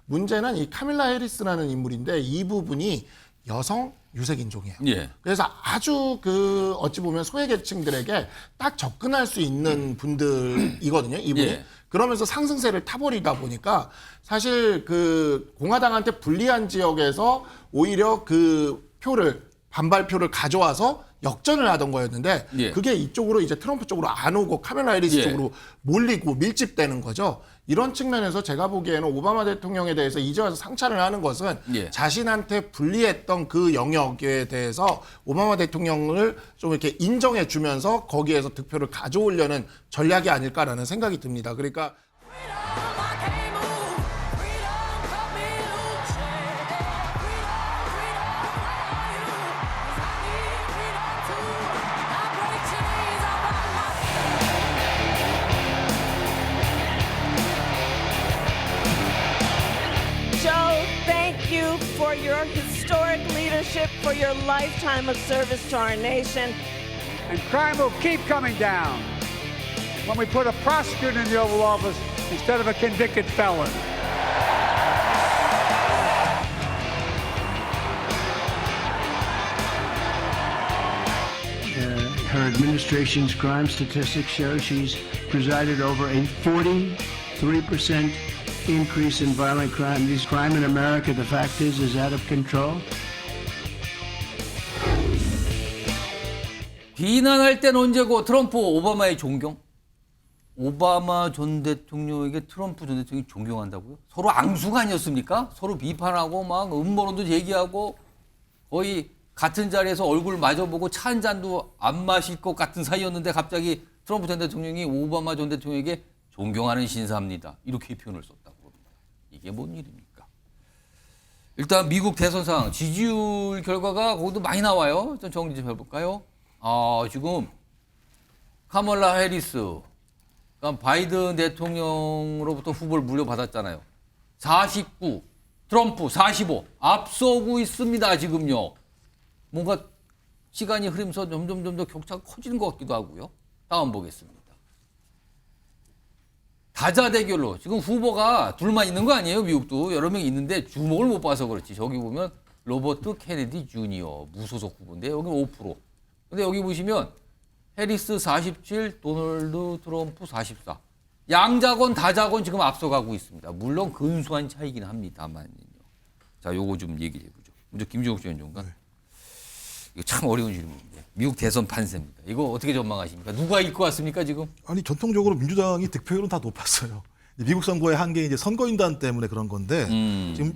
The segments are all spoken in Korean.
문제는 이 카밀라 해리스라는 인물인데 이 부분이 여성 유색인종이에요. 예. 그래서 아주 어찌 보면 소외계층들에게 딱 접근할 수 있는 분들이거든요. 이분이. 예. 그러면서 상승세를 타버리다 보니까 사실 공화당한테 불리한 지역에서 오히려 반발표를 가져와서 역전을 하던 거였는데 예. 그게 이쪽으로 이제 트럼프 쪽으로 안 오고 카밀라 해리스 예. 쪽으로 몰리고 밀집되는 거죠. 이런 측면에서 제가 보기에는 오바마 대통령에 대해서 이제 와서 상찬을 하는 것은 예. 자신한테 불리했던 그 영역에 대해서 오바마 대통령을 좀 이렇게 인정해 주면서 거기에서 득표를 가져오려는 전략이 아닐까라는 생각이 듭니다. 그러니까 Joe, thank you for your historic leadership, for your lifetime of service to our nation. And crime will keep coming down when we put a prosecutor in the Oval Office instead of a convicted felon. Her administration's crime statistics show she's presided over a 43% increase in violent crime. This crime in America, the fact is out of control. 비난할 땐 언제고 트럼프 오바마의 존경? 오바마 전 대통령에게 트럼프 전 대통령이 존경한다고요? 서로 앙수가 아니었습니까? 서로 비판하고 막 음모론도 제기하고 거의 같은 자리에서 얼굴 마주보고 차 한 잔도 안 마실 것 같은 사이였는데 갑자기 트럼프 전 대통령이 오바마 전 대통령에게 존경하는 신사입니다. 이렇게 표현을 썼다고 합니다. 이게 뭔 일입니까? 일단 미국 대선 상황 지지율 결과가 거기도 많이 나와요. 좀 정리 좀 해볼까요? 지금 카멀라 해리스, 그러니까 바이든 대통령으로부터 후보를 물려받았잖아요. 49, 트럼프 45 앞서고 있습니다. 지금요. 뭔가 시간이 흐르면서 점점 더 격차가 커지는 것 같기도 하고요. 다음 보겠습니다. 다자 대결로 지금 후보가 둘만 있는 거 아니에요? 미국도 여러 명 있는데 주목을 못 봐서 그렇지. 저기 보면 로버트 케네디 주니어 무소속 후보인데 여기 5%. 근데 여기 보시면 해리스 47, 도널드 트럼프 44. 양자건 다자건 지금 앞서가고 있습니다. 물론 근소한 차이긴 합니다만요. 자, 요거 좀 얘기해 보죠. 먼저 김종욱 전 연구관. 이거 참 어려운 질문인데. 미국 대선 판세입니다. 이거 어떻게 전망하십니까? 누가 이길 것 같습니까, 지금? 아니 전통적으로 민주당이 득표율은 다 높았어요. 미국 선거의 한계 이제 선거인단 때문에 그런 건데 지금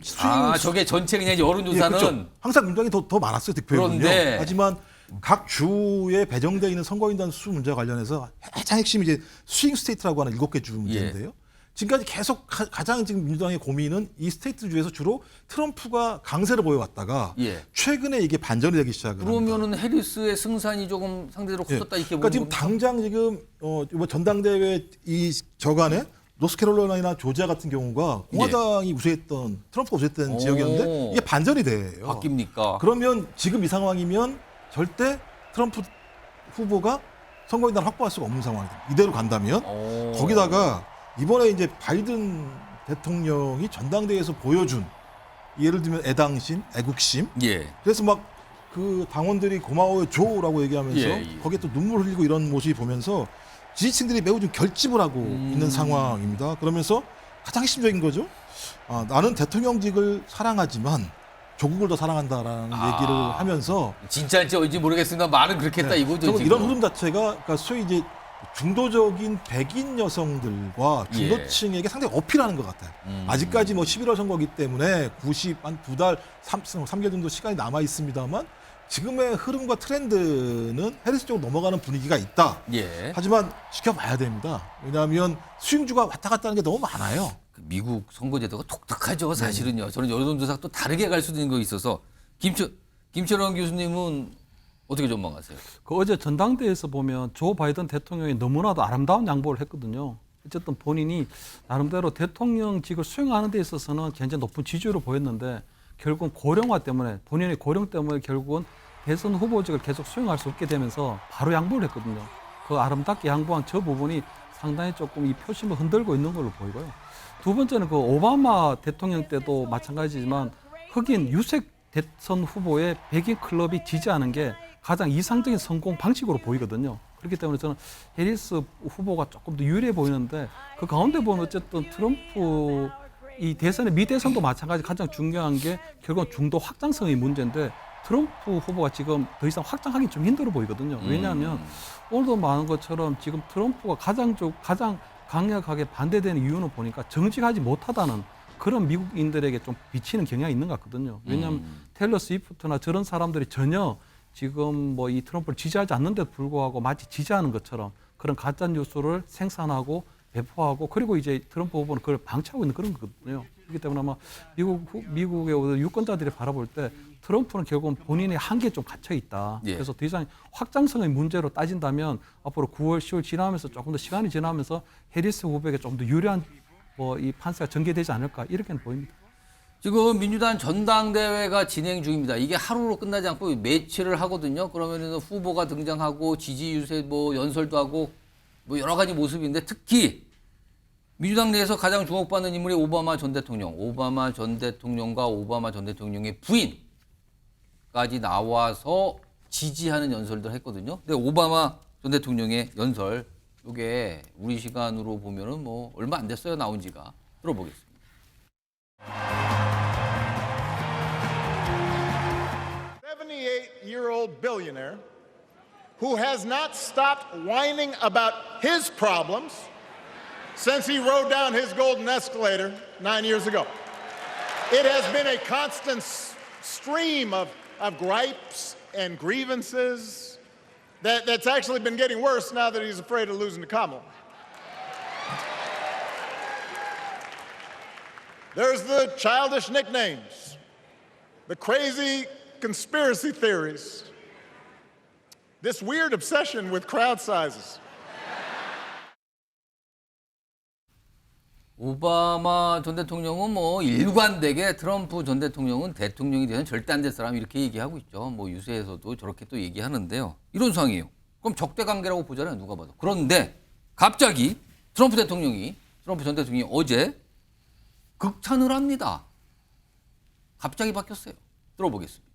저게 전체 그냥 여론조사는 예, 그렇죠. 항상 민주당이 더 많았어요 득표율은요. 그런데 하지만 각 주에 배정되어 있는 선거인단 수 문제와 관련해서 가장 핵심이 이제 스윙 스테이트라고 하는 7개 주 문제인데요. 지금까지 계속 가장 지금 민주당의 고민은 이 스테이트 주에서 주로 트럼프가 강세를 보여왔다가 최근에 이게 반전이 되기 시작을 그러면은 합니다. 해리스의 승산이 조금 상대적으로 커졌다 이렇게 보는 그러니까 지금 겁니까? 당장 지금 이번 전당대회 이 저간에 노스캐롤라이나 조지아 같은 경우가 공화당이 우세했던 트럼프가 우세했던 지역이었는데 이게 반전이 돼요. 바뀝니까? 그러면 지금 이 상황이면 절대 트럼프 후보가 선거인단을 확보할 수가 없는 상황이다. 이대로 간다면 거기다가 이번에 이제 바이든 대통령이 전당대회에서 보여준 예를 들면 애당심, 애국심. 그래서 막 그 당원들이 고마워요 조라고 얘기하면서 거기에 또 눈물 흘리고 이런 모습이 보면서 지지층들이 매우 좀 결집을 하고 있는 상황입니다. 그러면서 가장 핵심적인 거죠. 나는 대통령직을 사랑하지만 조국을 더 사랑한다라는 얘기를 하면서 진짜인지 어딘지 모르겠습니다. 말은 그렇게 했다 이거죠. 저는 지금. 이런 흐름 자체가 그러니까 소위 이제 중도적인 백인 여성들과 중도층에게 상당히 어필하는 것 같아요. 아직까지 뭐 11월 선거기 때문에 90한 2달, 3개월 정도 시간이 남아 있습니다만 지금의 흐름과 트렌드는 해리스 쪽으로 넘어가는 분위기가 있다. 하지만 지켜봐야 됩니다. 왜냐하면 수용주가 왔다 갔다 하는 게 너무 많아요. 미국 선거제도가 독특하죠, 사실은요. 저는 여론조사 또 다르게 갈 수도 있는 거 있어서 김철원 교수님은 어떻게 전망하세요? 어제 전당대회에서 보면 조 바이든 대통령이 너무나도 아름다운 양보를 했거든요. 어쨌든 본인이 나름대로 대통령직을 수행하는 데 있어서는 굉장히 높은 지지율을 보였는데 결국은 고령화 때문에 본인의 고령 때문에 결국은 대선 후보직을 계속 수행할 수 없게 되면서 바로 양보를 했거든요. 그 아름답게 양보한 저 부분이 상당히 조금 이 표심을 흔들고 있는 걸로 보이고요. 두 번째는 그 오바마 대통령 때도 마찬가지지만 흑인 유색 대선 후보의 백인 클럽이 지지하는 게 가장 이상적인 성공 방식으로 보이거든요. 그렇기 때문에 저는 해리스 후보가 조금 더 유리해 보이는데 그 가운데 보면 어쨌든 트럼프 이 대선의 미대선도 마찬가지 가장 중요한 게 결국은 중도 확장성의 문제인데 트럼프 후보가 지금 더 이상 확장하기 좀 힘들어 보이거든요. 왜냐하면 오늘도 말한 것처럼 지금 트럼프가 가장 강력하게 반대되는 이유는 보니까 정직하지 못하다는 그런 미국인들에게 좀 비치는 경향이 있는 것 같거든요. 왜냐하면 테일러 스위프트나 저런 사람들이 전혀 지금 뭐 이 트럼프를 지지하지 않는데도 불구하고 마치 지지하는 것처럼 그런 가짜 뉴스를 생산하고 배포하고 그리고 이제 트럼프 후보는 그걸 방치하고 있는 그런 거거든요. 그렇기 때문에 아마 미국의 유권자들이 바라볼 때 트럼프는 결국은 본인의 한계에 좀 갇혀 있다. 예. 그래서 더 이상 확장성의 문제로 따진다면 앞으로 9월, 10월 지나면서 조금 더 시간이 지나면서 해리스 후보에게 좀 더 유리한 뭐 이 판세가 전개되지 않을까 이렇게는 보입니다. 지금 민주당 전당대회가 진행 중입니다. 이게 하루로 끝나지 않고 매치를 하거든요. 그러면은 후보가 등장하고 지지 유세 뭐 연설도 하고 뭐 여러 가지 모습인데 특히 민주당 내에서 가장 주목받는 인물이 오바마 전 대통령, 오바마 전 대통령과 오바마 전 대통령의 부인까지 나와서 지지하는 연설들 했거든요. 근데 오바마 전 대통령의 연설, 이게 우리 시간으로 보면은 뭐 얼마 안 됐어요, 나온 지가. 들어보겠습니다. 78-year-old billionaire who has not stopped whining about his problems since he rode down his golden escalator 9 years ago. It has been a constant stream of gripes and grievances that's actually been getting worse now that he's afraid of losing to Kamala. There's the childish nicknames, the crazy conspiracy theories, this weird obsession with crowd sizes. 오바마 전 대통령은 뭐 일관되게 트럼프 전 대통령은 대통령이 되는 절대 안 될 사람 이렇게 얘기하고 있죠. 뭐 유세에서도 저렇게 또 얘기하는데요. 이런 상황이에요. 그럼 적대 관계라고 보잖아요. 누가 봐도. 그런데 갑자기 트럼프 전 대통령이 어제 극찬을 합니다. 갑자기 바뀌었어요. 들어보겠습니다.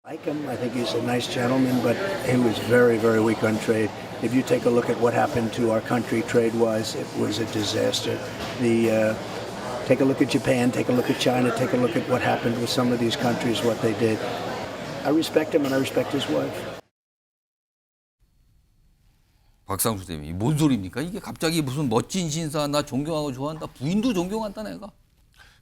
I like him. I think he's a nice gentleman, but he was very, very weak on trade. If you take a look at what happened to our country trade-wise, it was a disaster. Take a look at Japan, take a look at China, take a look at what happened with some of these countries, what they did. I respect him and I respect his wife. 박상수 대변인, 뭔 소리입니까? 이게 갑자기 무슨 멋진 신사, 나 존경하고 좋아한다. 부인도 존경한다 내가.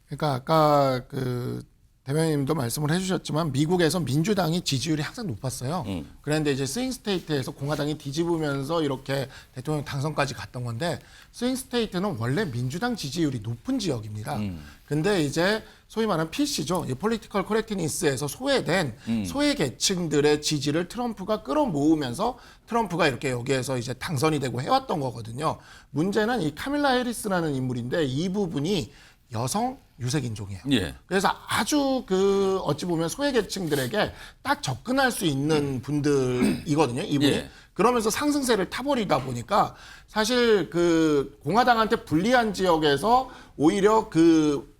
그러니까 아까 그 대변인님도 말씀을 해주셨지만 미국에서 민주당이 지지율이 항상 높았어요. 그런데 이제 스윙 스테이트에서 공화당이 뒤집으면서 이렇게 대통령 당선까지 갔던 건데 스윙 스테이트는 원래 민주당 지지율이 높은 지역입니다. 근데 이제 소위 말하는 PC죠. 폴리티컬 코렉트니스에서 소외된 소외 계층들의 지지를 트럼프가 끌어모으면서 트럼프가 이렇게 여기에서 이제 당선이 되고 해왔던 거거든요. 문제는 이 카밀라 해리스라는 인물인데 이 부분이 여성 유색인종이에요. 예. 그래서 아주 그 어찌 보면 소외계층들에게 딱 접근할 수 있는 분들이거든요. 이분이. 예. 그러면서 상승세를 타버리다 보니까 사실 그 공화당한테 불리한 지역에서 오히려 그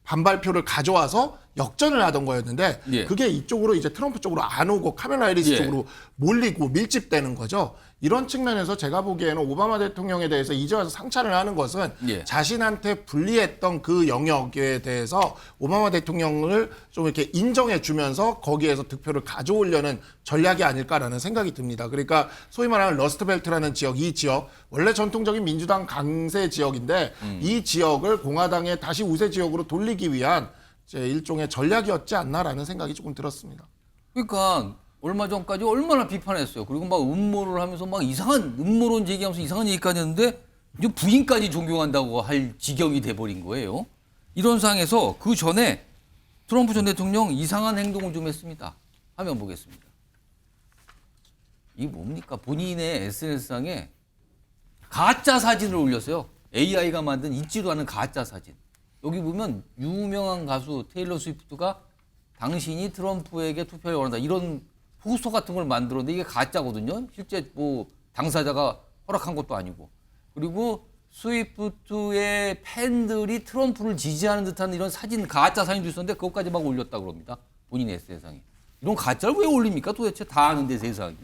반발표를 가져와서 역전을 하던 거였는데 예. 그게 이쪽으로 이제 트럼프 쪽으로 안 오고 카밀라 해리스 예. 쪽으로 몰리고 밀집되는 거죠. 이런 측면에서 제가 보기에는 오바마 대통령에 대해서 이제 와서 상찬을 하는 것은 예. 자신한테 불리했던 그 영역에 대해서 오바마 대통령을 좀 이렇게 인정해 주면서 거기에서 득표를 가져오려는 전략이 아닐까라는 생각이 듭니다. 그러니까 소위 말하는 러스트벨트라는 지역, 이 지역 원래 전통적인 민주당 강세 지역인데 이 지역을 공화당의 다시 우세 지역으로 돌리기 위한 일종의 전략이었지 않나라는 생각이 조금 들었습니다. 그러니까 얼마 전까지 얼마나 비판했어요. 그리고 막 음모를 하면서 막 이상한 음모론 제기하면서 이상한 얘기까지 했는데 이제 부인까지 존경한다고 할 지경이 돼버린 거예요. 이런 상황에서 그 전에 트럼프 전 대통령 이상한 행동을 좀 했습니다. 화면 보겠습니다. 이게 뭡니까? 본인의 SNS상에 가짜 사진을 올렸어요. AI가 만든 있지도 않은 가짜 사진. 여기 보면 유명한 가수 테일러 스위프트가 당신이 트럼프에게 투표를 원한다. 이런 포스터 같은 걸 만들었는데 이게 가짜거든요. 실제 뭐 당사자가 허락한 것도 아니고. 그리고 스위프트의 팬들이 트럼프를 지지하는 듯한 이런 사진, 가짜 사진도 있었는데 그것까지 막 올렸다 그럽니다. 본인 SNS상에. 이런 가짜를 왜 올립니까? 도대체 다 아는데 세상이.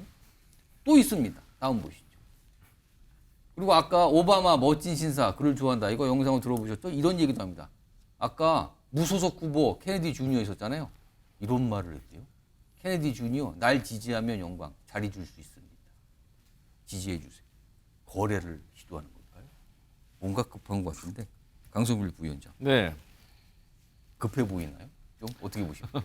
또 있습니다. 다음 보시죠. 그리고 아까 오바마 멋진 신사, 그를 좋아한다. 이거 영상을 들어보셨죠? 이런 얘기도 합니다. 아까 무소속 후보 케네디 주니어 있었잖아요. 이런 말을 했대요. 케네디 주니어, 날 지지하면 영광, 자리 줄 수 있습니다. 지지해 주세요. 거래를 시도하는 걸까요? 뭔가 급한 것 같은데. 강성길 부위원장. 네. 급해 보이나요? 좀 어떻게 보십니까?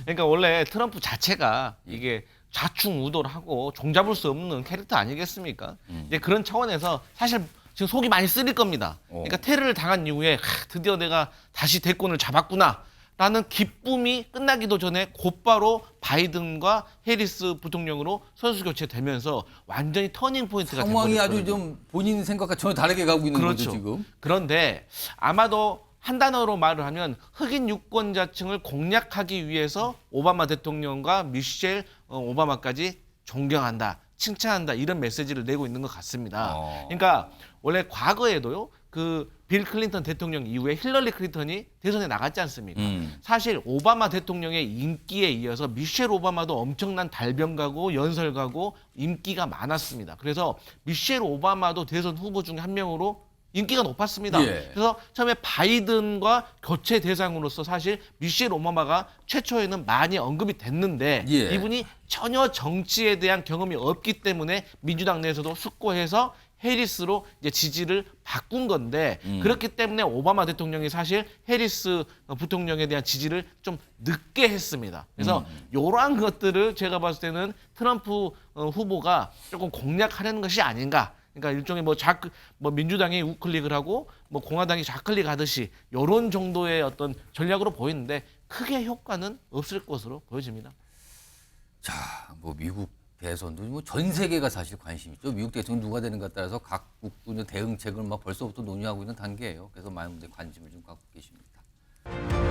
그러니까 원래 트럼프 자체가 이게 좌충우돌 하고 종잡을 수 없는 캐릭터 아니겠습니까? 이제 그런 차원에서 사실 지금 속이 많이 쓰릴 겁니다. 그러니까 테러를 당한 이후에 드디어 내가 다시 대권을 잡았구나. 라는 기쁨이 끝나기도 전에 곧바로 바이든과 해리스 부통령으로 선수 교체되면서 완전히 터닝 포인트가 상황이 돼버렸거든요. 아주 좀 본인 생각과 전혀 다르게 가고 있는 그렇죠. 거죠 지금. 그런데 아마도 한 단어로 말을 하면 흑인 유권자층을 공략하기 위해서 오바마 대통령과 미셸 오바마까지 존경한다, 칭찬한다 이런 메시지를 내고 있는 것 같습니다. 그러니까 원래 과거에도요. 그 빌 클린턴 대통령 이후에 힐러리 클린턴이 대선에 나갔지 않습니까? 사실 오바마 대통령의 인기에 이어서 미셸 오바마도 엄청난 달변가고 연설가고 인기가 많았습니다. 그래서 미셸 오바마도 대선 후보 중에 한 명으로 인기가 높았습니다. 예. 그래서 처음에 바이든과 교체 대상으로서 사실 미셸 오바마가 최초에는 많이 언급이 됐는데 예. 이분이 전혀 정치에 대한 경험이 없기 때문에 민주당 내에서도 숙고해서 해리스로 이제 지지를 바꾼 건데 그렇기 때문에 오바마 대통령이 사실 해리스 부통령에 대한 지지를 좀 늦게 했습니다. 그래서 이러한 것들을 제가 봤을 때는 트럼프 후보가 조금 공략하려는 것이 아닌가. 그러니까 일종의 뭐 민주당이 우클릭을 하고 뭐 공화당이 좌클릭 하듯이 이런 정도의 어떤 전략으로 보이는데 크게 효과는 없을 것으로 보여집니다. 자, 뭐 미국 대선도 뭐 전 세계가 사실 관심 있죠. 미국 대선 누가 되는가 따라서 각국의 대응책을 막 벌써부터 논의하고 있는 단계예요. 그래서 많은 분들이 관심을 좀 갖고 계십니다.